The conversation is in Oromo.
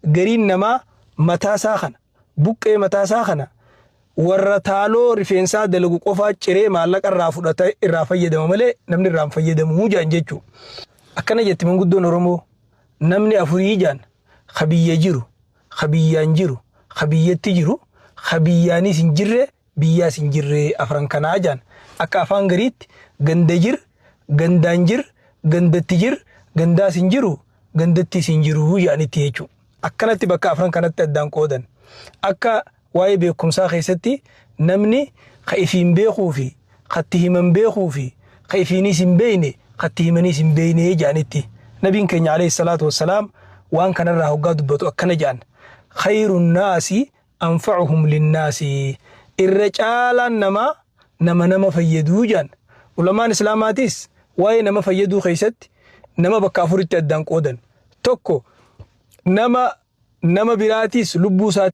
gariin namaa mataa isaa kana buqqee mataa isaa kana warra taaloo rifeensaa dalagu qofaa ciree maallaqa irraa fudhata irraa fayyadama malee namni irraa fayyadamu jaan jechuu. Akkana jetti manguddoon Oromoo namni afurii jaan khabiyya jiru khabiyyaan jiru khabiyyatti jiru khabiyyaanis hin jirre biyyaas hin jirre afran kanaa jaan akka afaan gariitti ganda jir gandaan jir gandatti jir gandaas hin jiru gandattis hin jiru yaanitti jechuu. Akkanatti bakka afran kanatti addaan qoodan akka waa'ee beekumsaa keessatti namni ifiin beekuu fi itti himan beekuu fi ifiinis hin beekne itti himanis hin beekne jaanitti. Nabiin keenya alayhi salaatu wassalaam waan kanarraa hoggaa dubbatu akkana jaan khayrun naasi anfa'uhum linnaasi irra caalaan nama fayyaduu jaan. Ulamaan islaamaatis waa'ee nama fayyaduu keessatti nama bakka afuritti addaan qoodan. Tokko nama biraatis lubbuu isaa